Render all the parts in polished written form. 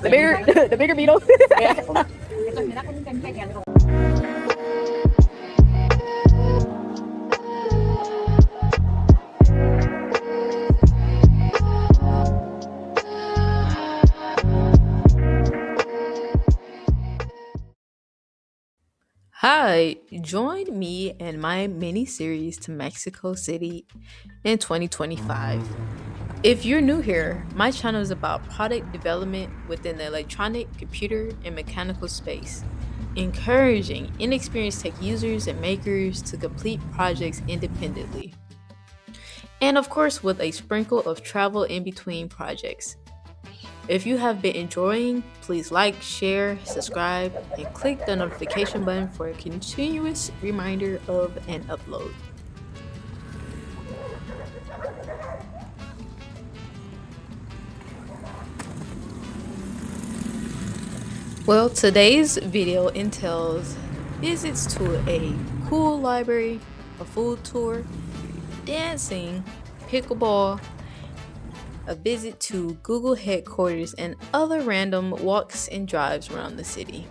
The bigger beetle. Hi, join me in my mini series to Mexico City in 2025. If you're new here, my channel is about product development within the electronic, computer, and mechanical space, encouraging inexperienced tech users and makers to complete projects independently. And of course, with a sprinkle of travel in between projects. If you have been enjoying, please like, share, subscribe, and click the notification button for a continuous reminder of an upload. Well, today's video entails visits to a cool library, a food tour, dancing, pickleball, a visit to Google headquarters, and other random walks and drives around the city.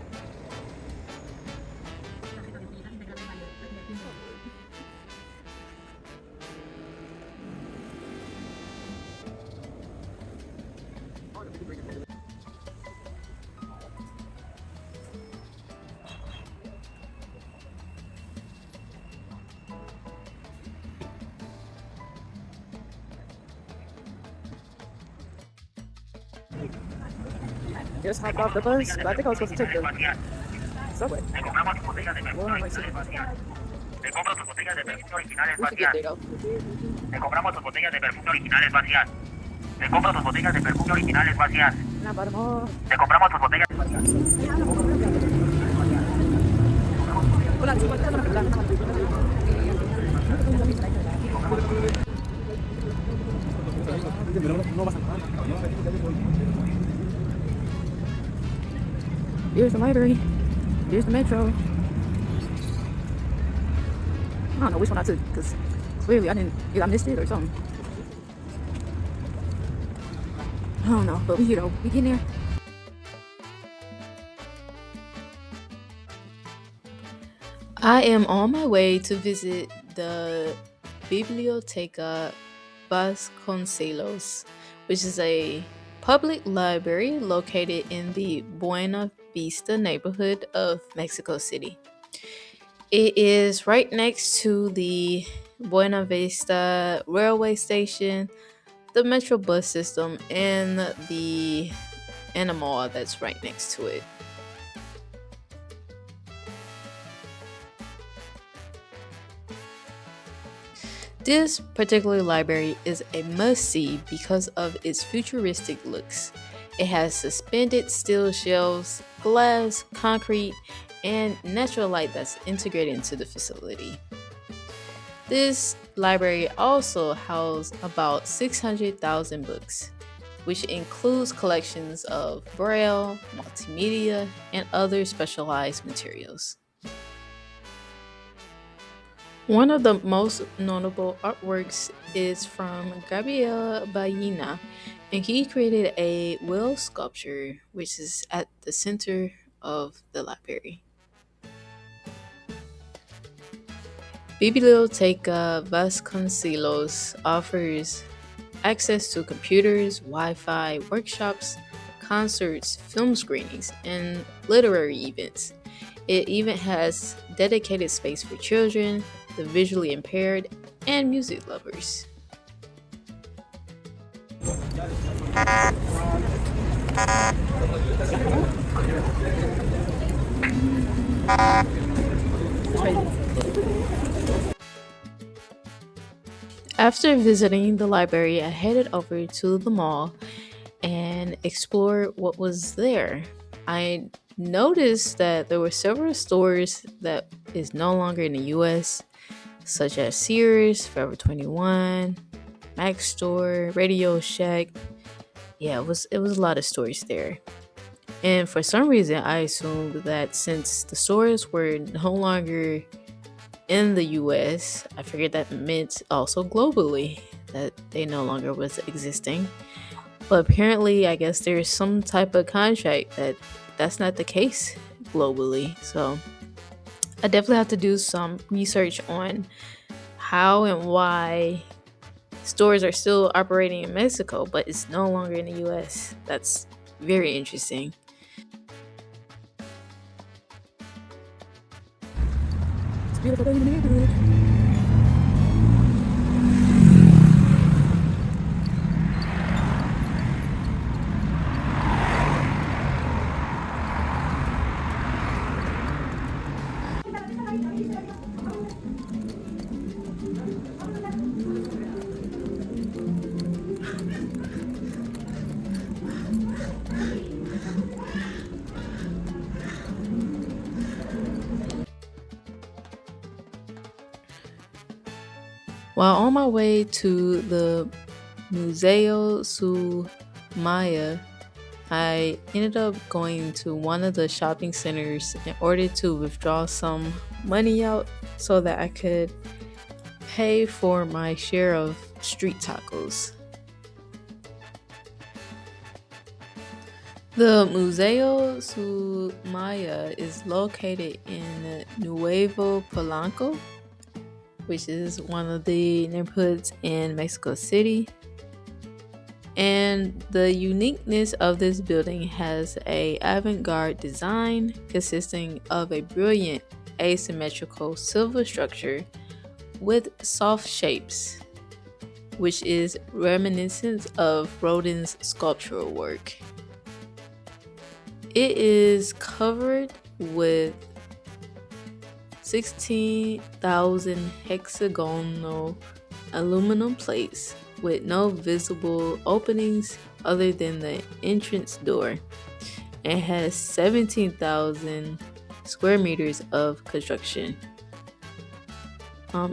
Just hopped off the bus, but I think I was supposed to take the subway. Well, I'm like, we could get there though. Te compramos tus botellas de perfume originales vacías. Te compro tus botellas de perfume originales vacías. Nah, but more. Te compramos tus botellas. Here's the library. Here's the metro. I don't know which one I took because clearly I missed it or something. I don't know, but we here though. We getting there. I am on my way to visit the Biblioteca Vasconcelos, which is a public library located in the Buena Vista neighborhood of Mexico City. It is right next to the Buena Vista railway station, the metro bus system, and a mall that's right next to it. This particular library is a must-see because of its futuristic looks. It has suspended steel shelves, glass, concrete, and natural light that's integrated into the facility. This library also houses about 600,000 books, which includes collections of braille, multimedia, and other specialized materials. One of the most notable artworks is from Gabriel Ballina, and he created a whale sculpture which is at the center of the library. Biblioteca Vasconcelos offers access to computers, Wi-Fi, workshops, concerts, film screenings, and literary events. It even has dedicated space for children, the visually impaired, and music lovers. After visiting the library, I headed over to the mall and explored what was there. I noticed that there were several stores that is no longer in the US, such as Sears, Forever 21, Mac Store, Radio Shack. Yeah, it was a lot of stores there. And for some reason, I assumed that since the stores were no longer in the US, I figured that meant also globally that they no longer was existing. But apparently, I guess there's some type of contract that's not the case globally. So I definitely have to do some research on how and why stores are still operating in Mexico, but it's no longer in the US. That's very interesting. It's a beautiful day in the neighborhood. While on my way to the Museo Sumaya, I ended up going to one of the shopping centers in order to withdraw some money out so that I could pay for my share of street tacos. The Museo Sumaya is located in Nuevo Polanco, which is one of the neighborhoods in Mexico City. And the uniqueness of this building has a avant-garde design consisting of a brilliant asymmetrical silver structure with soft shapes, which is reminiscent of Rodin's sculptural work. It is covered with 16,000 hexagonal aluminum plates with no visible openings other than the entrance door, and has 17,000 square meters of construction.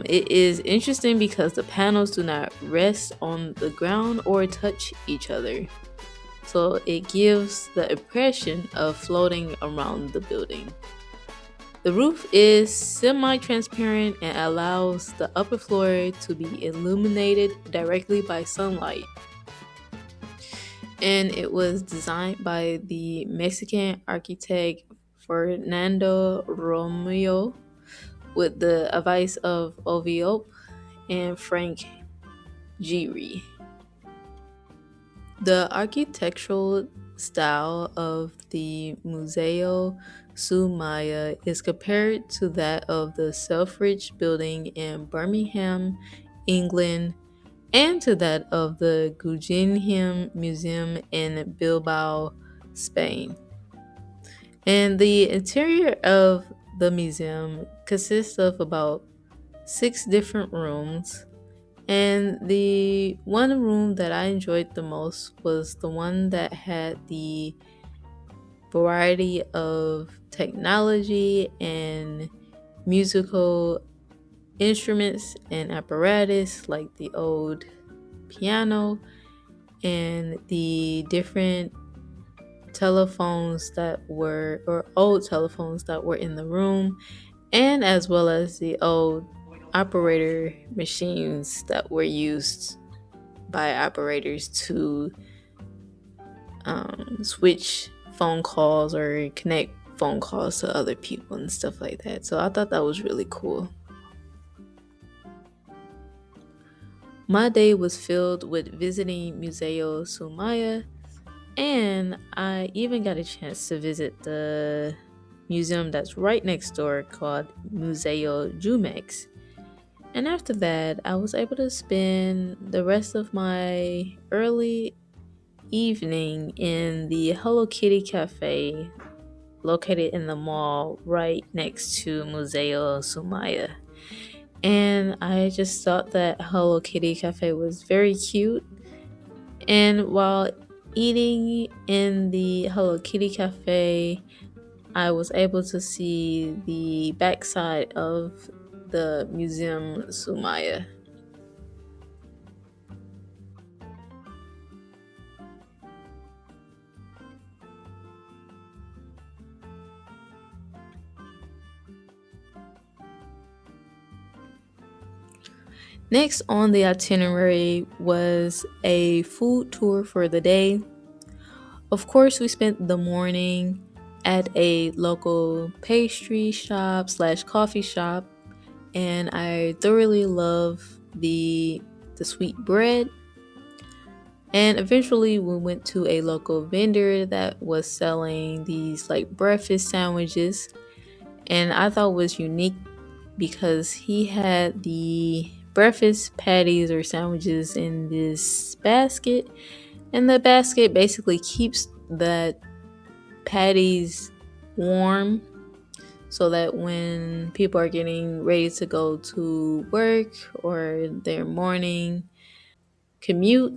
It is interesting because the panels do not rest on the ground or touch each other, so it gives the impression of floating around the building. The roof is semi-transparent and allows the upper floor to be illuminated directly by sunlight. And it was designed by the Mexican architect Fernando Romeo with the advice of Oviedo and Frank Gehry. The architectural style of the Museo Sumaya is compared to that of the Selfridge building in Birmingham, England, and to that of the Guggenheim Museum in Bilbao, Spain. And the interior of the museum consists of about 6 different rooms. And the one room that I enjoyed the most was the one that had the variety of technology and musical instruments and apparatus, like the old piano and the different telephones that were, or old telephones that were in the room, and as well as the old operator machines that were used by operators to switch phone calls or connect phone calls to other people and stuff like that. So I thought that was really cool. My day was filled with visiting Museo Sumaya, and I even got a chance to visit the museum that's right next door called Museo Jumex. And after that, I was able to spend the rest of my early evening in the Hello Kitty Cafe located in the mall right next to Museo Sumaya. And I just thought that Hello Kitty Cafe was very cute. And while eating in the Hello Kitty Cafe, I was able to see the backside of the Museum Sumaya. Next on the itinerary was a food tour for the day. Of course, we spent the morning at a local pastry shop slash coffee shop, and I thoroughly love the sweet bread. And eventually, we went to a local vendor that was selling these like breakfast sandwiches, and I thought was unique because he had the breakfast patties or sandwiches in this basket, and the basket basically keeps that patties warm so that when people are getting ready to go to work or their morning commute,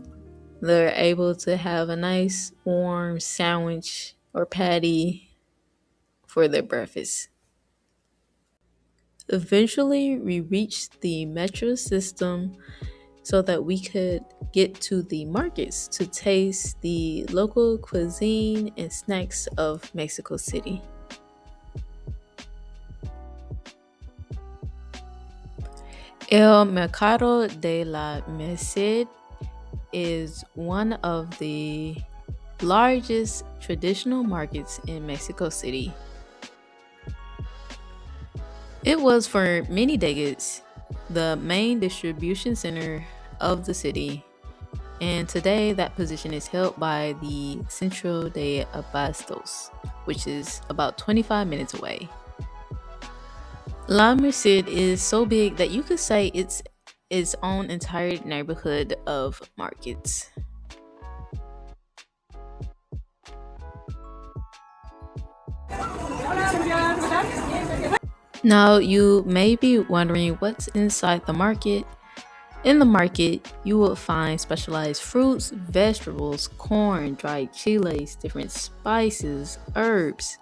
they're able to have a nice warm sandwich or patty for their breakfast. Eventually, we reached the metro system so that we could get to the markets to taste the local cuisine and snacks of Mexico City. El Mercado de la Merced is one of the largest traditional markets in Mexico City. It was for many decades the main distribution center of the city, and today that position is held by the Centro de Abastos, which is about 25 minutes away. La Merced is so big that you could say it's its own entire neighborhood of markets. Now, you may be wondering what's inside the market. In the market, you will find specialized fruits, vegetables, corn, dried chiles, different spices, herbs,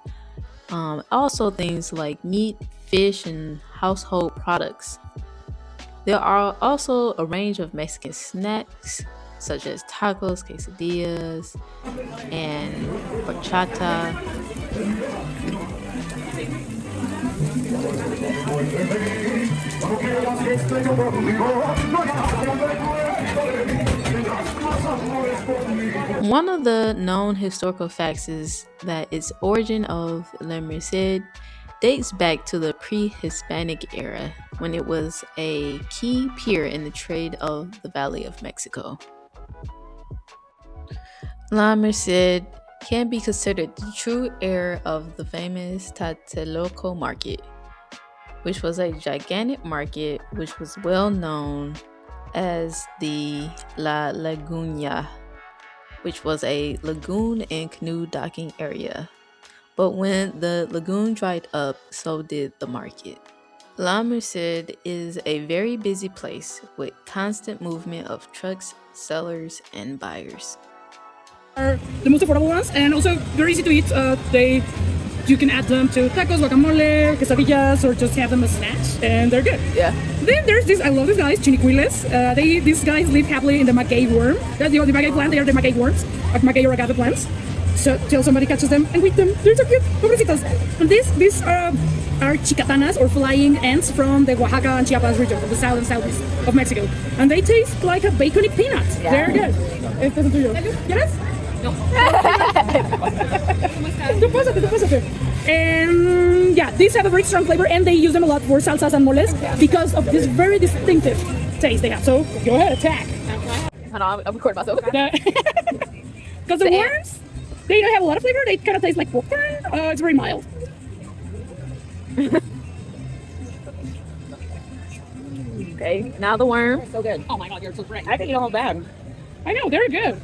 also things like meat, fish, and household products. There are also a range of Mexican snacks such as tacos, quesadillas, and horchata. One of the known historical facts is that its origin of La Merced dates back to the pre-Hispanic era when it was a key pier in the trade of the Valley of Mexico. La Merced can be considered the true heir of the famous Tlatelolco market, which was a gigantic market which was well known as the La Laguna, which was a lagoon and canoe docking area. But when the lagoon dried up, so did the market. La Merced is a very busy place with constant movement of trucks, sellers, and buyers. Are the most affordable ones and also very easy to eat. You can add them to tacos, guacamole, quesadillas, or just have them as snacks, and they're good. Yeah. Then there's this. I love these guys, chinicuiles. These guys live happily in the maguey worm. That's the maguey plant. They are the maguey worms, like maguey or agave plants. So till somebody catches them and eat them, they're so cute. Pobrecitos. And these are chicatanas or flying ants from the Oaxaca and Chiapas region, from the south and southeast of Mexico, and they taste like a bacony peanut. Yeah. They're good. Este es el tuyo. ¿Quieres? No. Tú pásate. And yeah, these have a very strong flavor, and they use them a lot for salsas and moles because of this very distinctive taste they have. So go ahead, attack. Hold on, I'll record myself. Because the worms, they don't have a lot of flavor. They kind of taste like popcorn. It's very mild. Okay, now the worm. So good. Oh my god, you're so great. I could eat a whole bag. I know, they're good.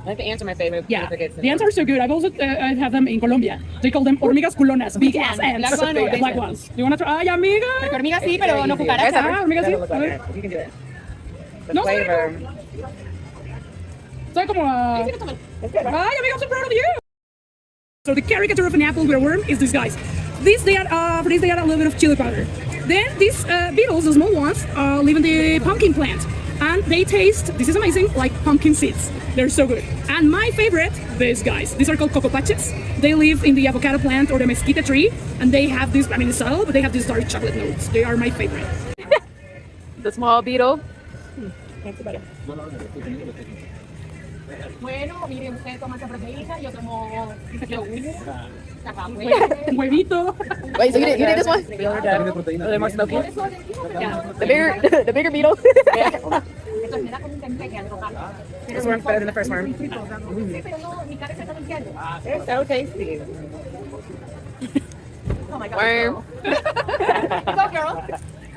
I think the ants are my favorite. Yeah, the ants are so good. I've also I have them in Colombia. They call them hormigas culonas, big ass ants. Black ones. Do you want to try? Ay, amiga. Hormigas sí, pero no cucarachas. Ah, hormigas sí. You can do it. The No, flavor. Soy como Ay, amiga, I'm so proud of you. So the caricature of an apple with a worm is these guys. They add a little bit of chili powder. Then these beetles, the small ones, live in the pumpkin plant. And they taste, this is amazing, like pumpkin seeds. They're so good. And my favorite, these guys. These are called cocopaches. They live in the avocado plant or the mesquite tree. And they have this, it's subtle, but they have these dark chocolate notes. They are my favorite. The small beetle. Bueno, mire, usted toma esa proteína, yo tomo huevito. Wait, so you did this one? They're more smoky. Yeah. The bigger beetle. Yeah. This worm's better than the first worm. It's so tasty. Oh my God. Worm. Go, girl.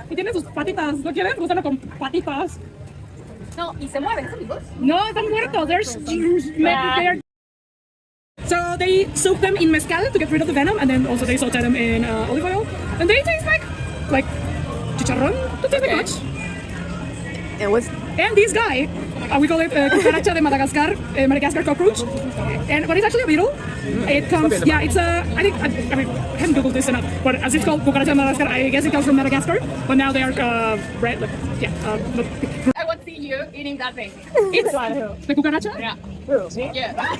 Y tiene sus patitas. ¿No quieres? Úsalo con patitas. No, y se mueven, ¿sí, amigos? No, están muertos. They're so they soak them in mezcal to get rid of the venom, and then also they saute them in olive oil, and they taste like chicharrón. Don't taste like much. And what's And this guy, we call it cucaracha de Madagascar, Madagascar cockroach, but it's actually a beetle. It comes, yeah, it's a, I haven't googled this enough, but as it's called cucaracha de Madagascar, I guess it comes from Madagascar, but now they are bred, I want to see you eating that thing. it's the cucaracha? Yeah. Yeah.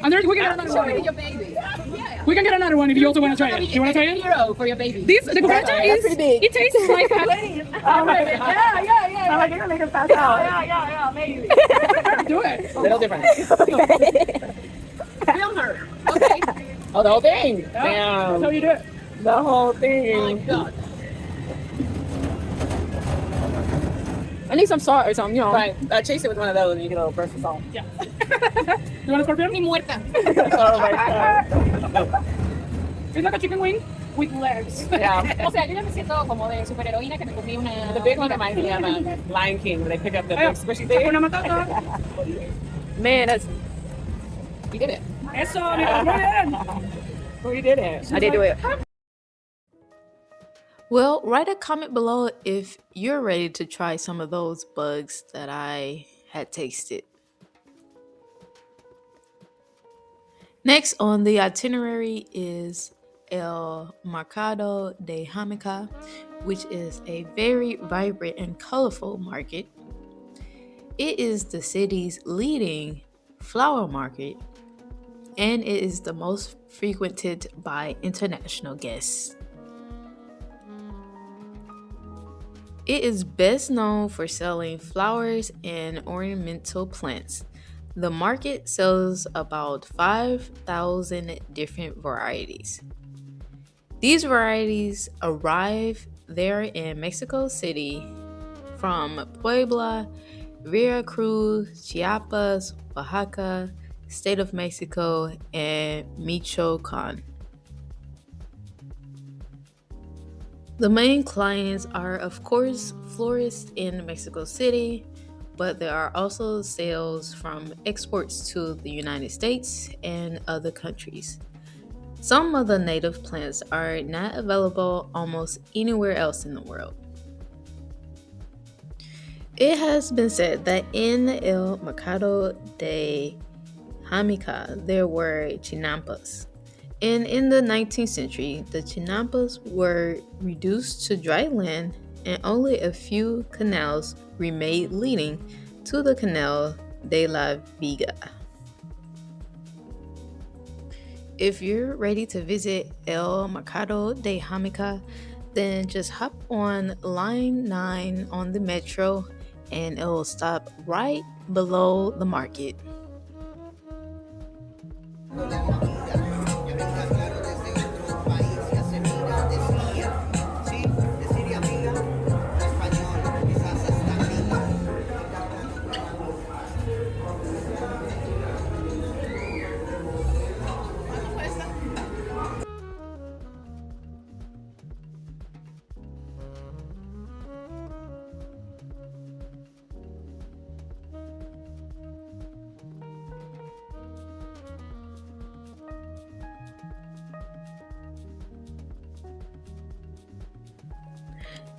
And we can get another Show me one. your baby. Yeah. We can get another one if you also want to try it. You want to try it? Hero for your baby. The cucaracha That's pretty big. it tastes like Yeah. Like you're gonna make her pass out. yeah, maybe. Do it. Little different. Film her. Okay. Oh, the whole thing. That's how Damn. you do it. The whole Oh thing. God. I need some salt or something, you know. Right. Chase it with one of those and you get a little burst of salt. Yeah. You want a scorpion? Ni muerta. Oh my God. It's like a chicken wing with legs. Yeah. O sea, yo ya me siento como de superheroína que me comí una... The big one reminds me of Lion King where they pick up the big squishy thing. Hakuna Matata. Man, that's... You did it. Eso, mira, muy bien. Oh, you did it. I did do it. Well, write a comment below if you're ready to try some of those bugs that I had tasted. Next on the itinerary is El Mercado de Jamaica, which is a very vibrant and colorful market. It is the city's leading flower market, and it is the most frequented by international guests. It is best known for selling flowers and ornamental plants. The market sells about 5,000 different varieties. These varieties arrive there in Mexico City from Puebla, Veracruz, Chiapas, Oaxaca, State of Mexico, and Michoacan. The main clients are, of course, florists in Mexico City, but there are also sales from exports to the United States and other countries. Some of the native plants are not available almost anywhere else in the world. It has been said that in El Mercado de Jamaica there were chinampas. And in the 19th century, the chinampas were reduced to dry land and only a few canals remained leading to the Canal de la Viga. If you're ready to visit El Mercado de Jamaica, then just hop on line 9 on the metro and it will stop right below the market.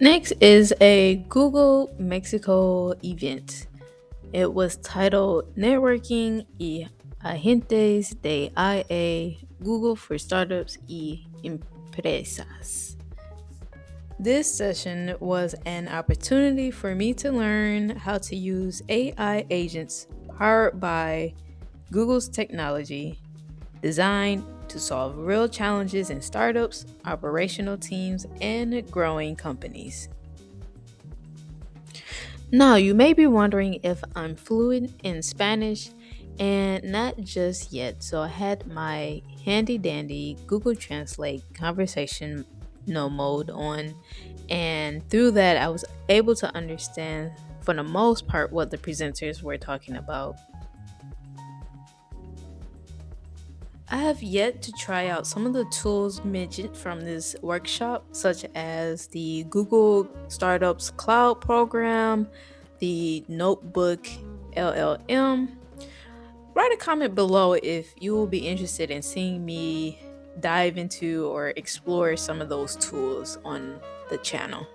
Next is a Google Mexico event. It was titled Networking y Agentes de IA Google for Startups y Empresas. This session was an opportunity for me to learn how to use AI agents powered by Google's technology, designed to solve real challenges in startups, operational teams, and growing companies. Now, you may be wondering if I'm fluent in Spanish, and not just yet. So, I had my handy dandy Google Translate conversation no mode on, and through that, I was able to understand for the most part what the presenters were talking about. I have yet to try out some of the tools mentioned from this workshop, such as the Google Startups Cloud program, the Notebook LLM. Write a comment below if you will be interested in seeing me dive into or explore some of those tools on the channel.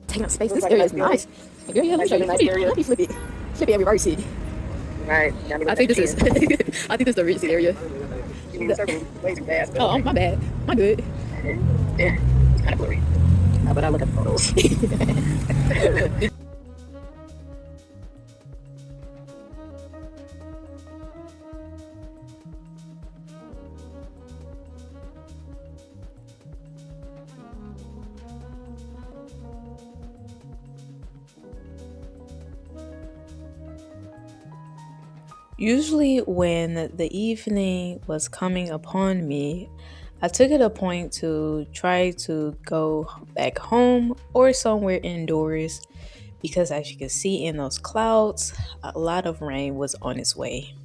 Taking up space. This area is nice. Girl, yeah, let me show you a nice area. Let me flip it. Flip it and reverse it. Right. I think this is. I think this is the real estate area. You need to circle way too fast. Oh, my bad. My good. Yeah, it's kind of blurry. But I look at the photos. Usually, when the evening was coming upon me, I took it a point to try to go back home or somewhere indoors because, as you can see in those clouds, a lot of rain was on its way.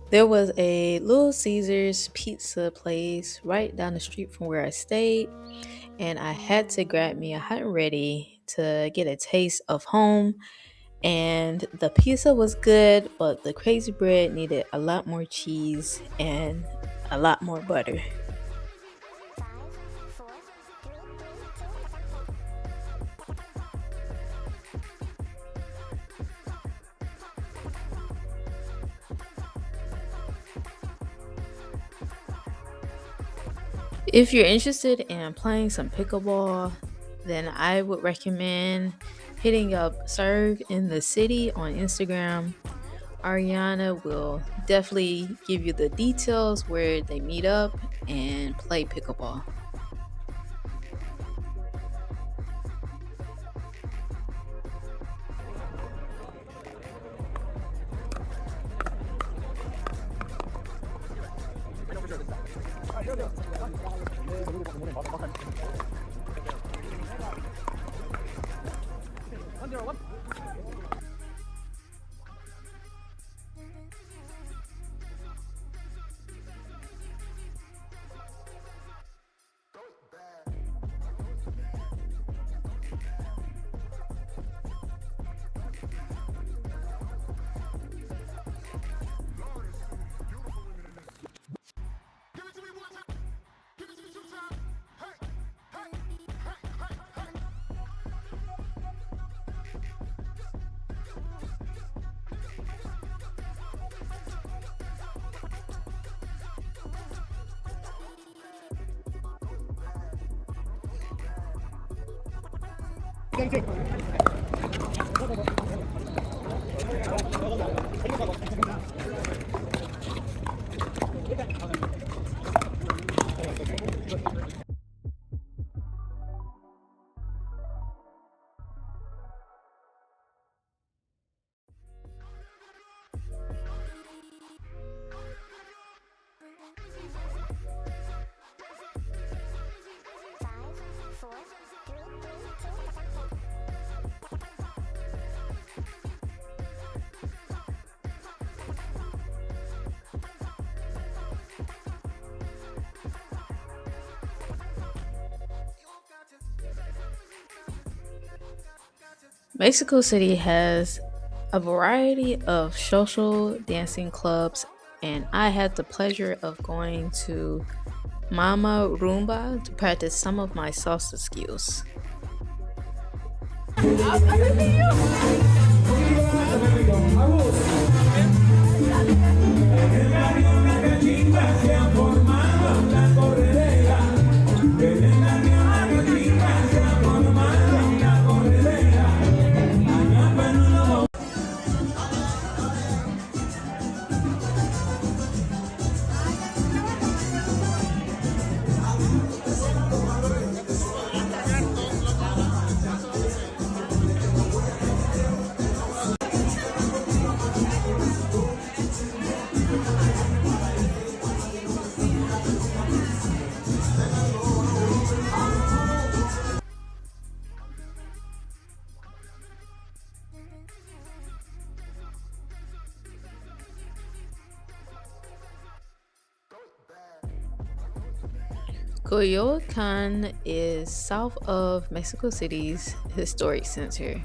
There was a Little Caesars pizza place right down the street from where I stayed, and I had to grab me a hot and ready to get a taste of home. And the pizza was good, but the crazy bread needed a lot more cheese and a lot more butter. If you're interested in playing some pickleball, then I would recommend hitting up Serve in the City on Instagram. Ariana will definitely give you the details where they meet up and play pickleball. Mexico City has a variety of social dancing clubs, and I had the pleasure of going to Mama Rumba to practice some of my salsa skills. Coyoacan is south of Mexico City's historic center.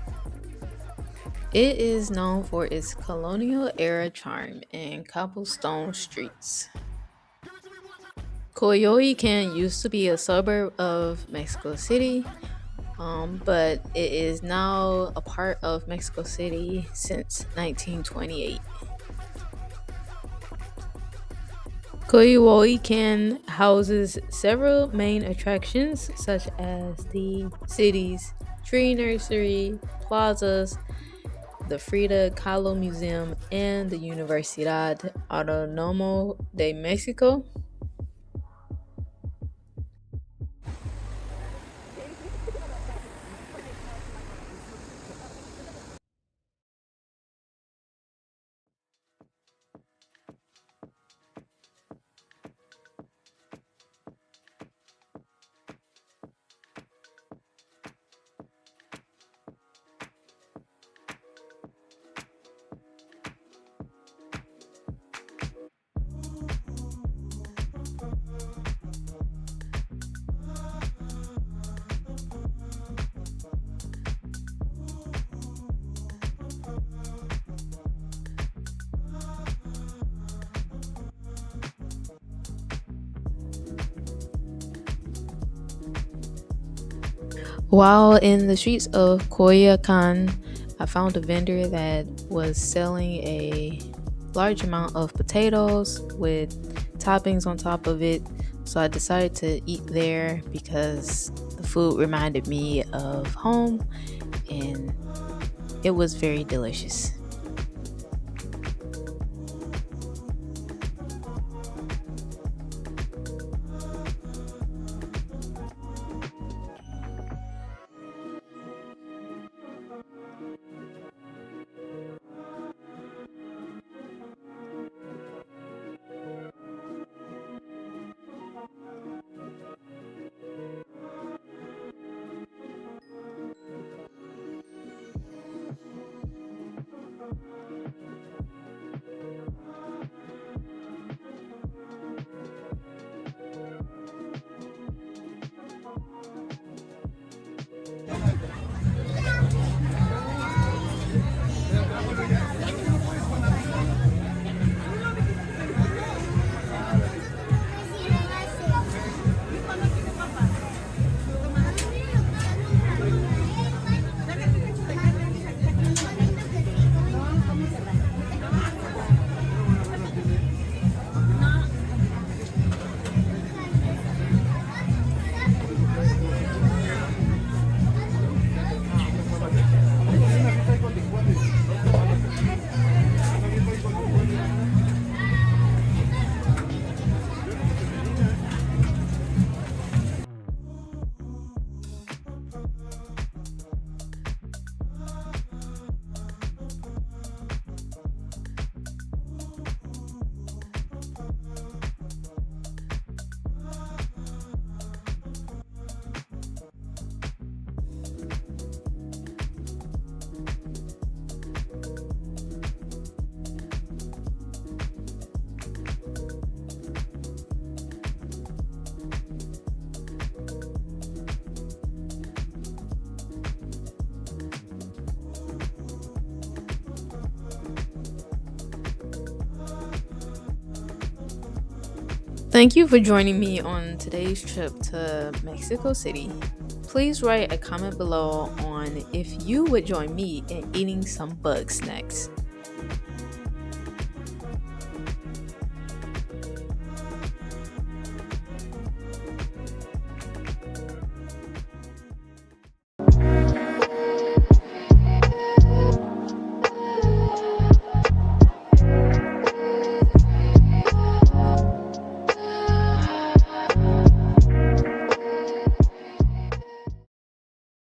It is known for its colonial era charm and cobblestone streets. Coyoacan used to be a suburb of Mexico City, but it is now a part of Mexico City since 1928. Coyoacan houses several main attractions such as the city's tree nursery, plazas, the Frida Kahlo Museum, and the Universidad Autónoma de Mexico. While in the streets of Coyoacan, I found a vendor that was selling a large amount of potatoes with toppings on top of it. So I decided to eat there because the food reminded me of home and it was very delicious. Thank you for joining me on today's trip to Mexico City. Please write a comment below on if you would join me in eating some bug snacks.